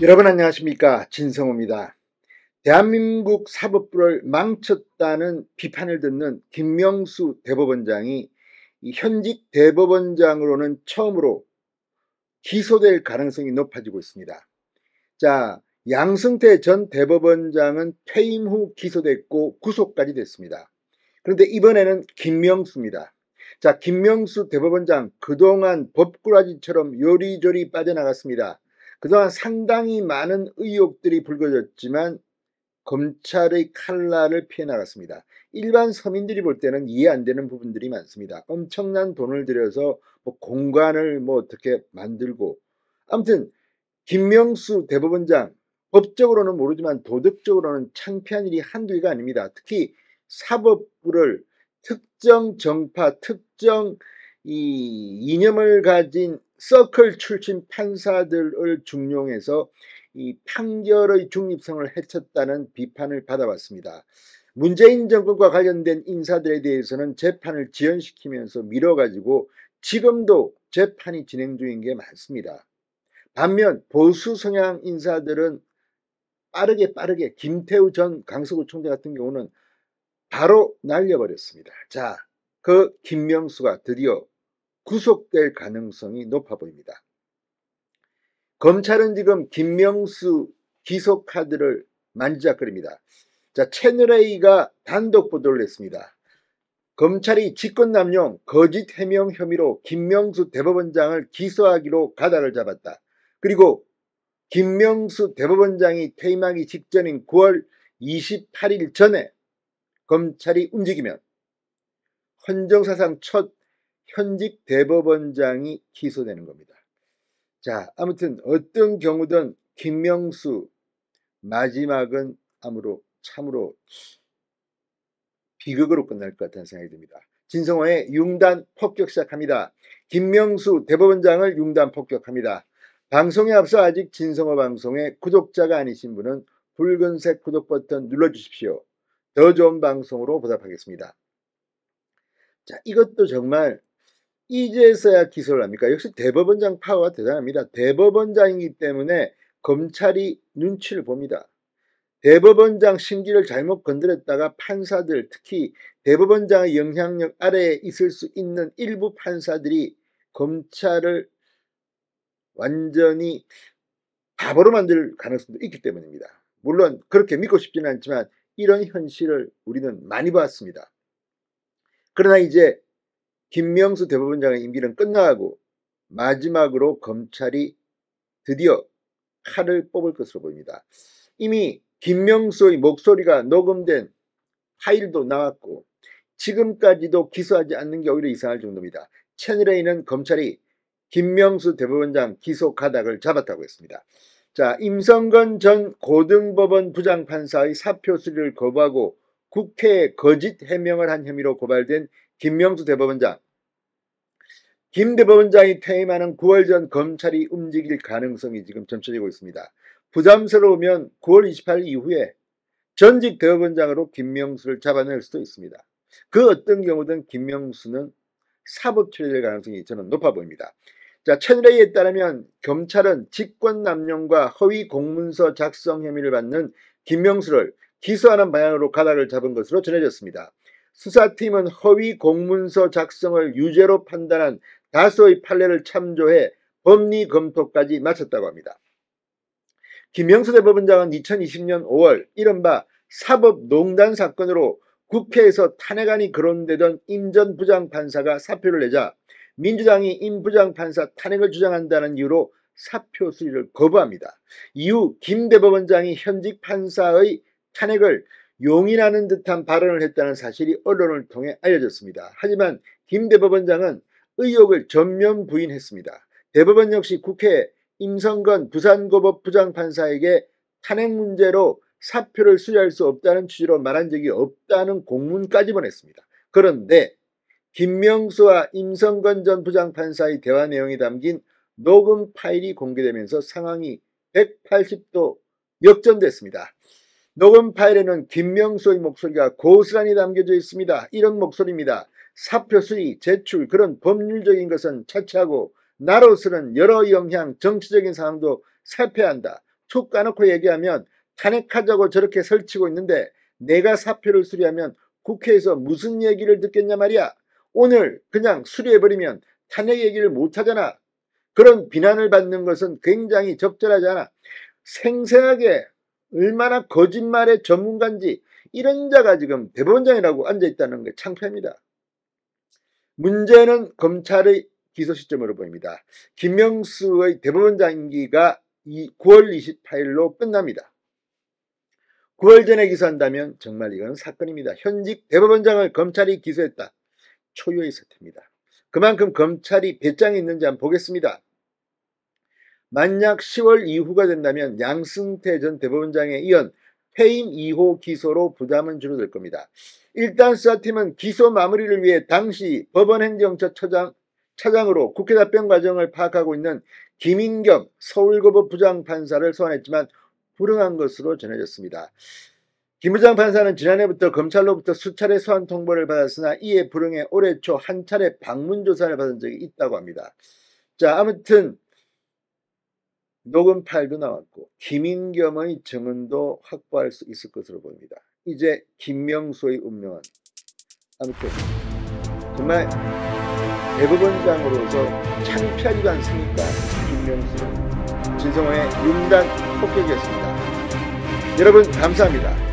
여러분 안녕하십니까, 진성호입니다. 대한민국 사법부를 망쳤다는 비판을 듣는 김명수 대법원장이 현직 대법원장으로는 처음으로 기소될 가능성이 높아지고 있습니다. 자, 양승태 전 대법원장은 퇴임 후 기소됐고 구속까지 됐습니다. 그런데 이번에는 김명수입니다. 자, 김명수 대법원장 그동안 법꾸라지처럼 요리조리 빠져나갔습니다. 그동안 상당히 많은 의혹들이 불거졌지만 검찰의 칼날을 피해 나갔습니다. 일반 서민들이 볼 때는 이해 안 되는 부분들이 많습니다. 엄청난 돈을 들여서 공간을 어떻게 만들고, 아무튼 김명수 대법원장, 법적으로는 모르지만 도덕적으로는 창피한 일이 한두 개가 아닙니다. 특히 사법부를 특정 정파, 특정 이념을 가진 서클 출신 판사들을 중용해서 이 판결의 중립성을 해쳤다는 비판을 받아왔습니다. 문재인 정권과 관련된 인사들에 대해서는 재판을 지연시키면서 미뤄가지고 지금도 재판이 진행 중인 게 많습니다. 반면 보수 성향 인사들은 빠르게 김태우 전 강서구청장 같은 경우는 바로 날려버렸습니다. 자, 그 김명수가 드디어 구속될 가능성이 높아 보입니다. 검찰은 지금 김명수 기소 카드를 만지작거립니다. 자, 채널A가 단독 보도를 했습니다. 검찰이 직권남용 거짓 해명 혐의로 김명수 대법원장을 기소하기로 가닥을 잡았다. 그리고 김명수 대법원장이 퇴임하기 직전인 9월 28일 전에 검찰이 움직이면 헌정사상 첫 현직 대법원장이 기소되는 겁니다. 자, 아무튼 어떤 경우든 김명수 마지막은 참으로 비극으로 끝날 것 같다는 생각이 듭니다. 진성호의 융단 폭격 시작합니다. 김명수 대법원장을 융단 폭격합니다. 방송에 앞서 아직 진성호 방송의 구독자가 아니신 분은 붉은색 구독 버튼 눌러주십시오. 더 좋은 방송으로 보답하겠습니다. 자, 이것도 정말 이제서야 기소를 합니까? 역시 대법원장 파워가 대단합니다. 대법원장이기 때문에 검찰이 눈치를 봅니다. 대법원장 심기를 잘못 건드렸다가 판사들, 특히 대법원장의 영향력 아래에 있을 수 있는 일부 판사들이 검찰을 완전히 바보로 만들 가능성도 있기 때문입니다. 물론 그렇게 믿고 싶지는 않지만 이런 현실을 우리는 많이 봤습니다. 그러나 이제 김명수 대법원장의 임기는 끝나가고 마지막으로 검찰이 드디어 칼을 뽑을 것으로 보입니다. 이미 김명수의 목소리가 녹음된 파일도 나왔고 지금까지도 기소하지 않는 게 오히려 이상할 정도입니다. 채널A는 검찰이 김명수 대법원장 기소 가닥을 잡았다고 했습니다. 자, 임성건 전 고등법원 부장판사의 사표 수리를 거부하고 국회에 거짓 해명을 한 혐의로 고발된 김명수 대법원장. 김 대법원장이 퇴임하는 9월 전 검찰이 움직일 가능성이 지금 점쳐지고 있습니다. 부담스러우면 9월 28일 이후에 전직 대법원장으로 김명수를 잡아낼 수도 있습니다. 그 어떤 경우든 김명수는 사법 처리될 가능성이 저는 높아 보입니다. 자, 채널A에 따르면 검찰은 직권남용과 허위 공문서 작성 혐의를 받는 김명수를 기소하는 방향으로 가닥을 잡은 것으로 전해졌습니다. 수사팀은 허위 공문서 작성을 유죄로 판단한 다수의 판례를 참조해 법리 검토까지 마쳤다고 합니다. 김명수 대법원장은 2020년 5월 이른바 사법농단 사건으로 국회에서 탄핵안이 거론되던 임 전 부장판사가 사표를 내자 민주당이 임 부장판사 탄핵을 주장한다는 이유로 사표 수리를 거부합니다. 이후 김 대법원장이 현직 판사의 탄핵을 용인하는 듯한 발언을 했다는 사실이 언론을 통해 알려졌습니다. 하지만 김 대법원장은 의혹을 전면 부인했습니다. 대법원 역시 국회에 임성건 부산고법 부장판사에게 탄핵 문제로 사표를 수리할 수 없다는 취지로 말한 적이 없다는 공문까지 보냈습니다. 그런데 김명수와 임성건 전 부장판사의 대화 내용이 담긴 녹음 파일이 공개되면서 상황이 180도 역전됐습니다. 녹음 파일에는 김명수의 목소리가 고스란히 담겨져 있습니다. 이런 목소리입니다. 사표 수리, 제출, 그런 법률적인 것은 차치하고 나로서는 여러 영향, 정치적인 상황도 살펴야 한다. 툭 까놓고 얘기하면 탄핵하자고 저렇게 설치고 있는데 내가 사표를 수리하면 국회에서 무슨 얘기를 듣겠냐 말이야. 오늘 그냥 수리해버리면 탄핵 얘기를 못하잖아. 그런 비난을 받는 것은 굉장히 적절하지 않아. 생생하게 얼마나 거짓말의 전문가인지 이런 자가 지금 대법원장이라고 앉아있다는 게 창피합니다. 문제는 검찰의 기소 시점으로 보입니다. 김명수의 대법원장 임기가 9월 28일로 끝납니다. 9월 전에 기소한다면 정말 이건 사건입니다. 현직 대법원장을 검찰이 기소했다. 초유의 사태입니다. 그만큼 검찰이 배짱이 있는지 한번 보겠습니다. 만약 10월 이후가 된다면 양승태 전 대법원장에 이은 해임 2호 기소로 부담은 줄어들 겁니다. 일단 수사팀은 기소 마무리를 위해 당시 법원행정처 차장으로 국회 답변 과정을 파악하고 있는 김인겸 서울고법 부장판사를 소환했지만 불응한 것으로 전해졌습니다. 김 부장판사는 지난해부터 검찰로부터 수차례 소환 통보를 받았으나 이에 불응해 올해 초 한 차례 방문 조사를 받은 적이 있다고 합니다. 자, 아무튼 녹음 파일도 나왔고 김인겸의 증언도 확보할 수 있을 것으로 보입니다. 이제 김명수의 운명은 아무튼 정말 대법원장으로서 창피하지도 않습니까? 김명수 진성호의 융단 폭격이었습니다. 여러분 감사합니다.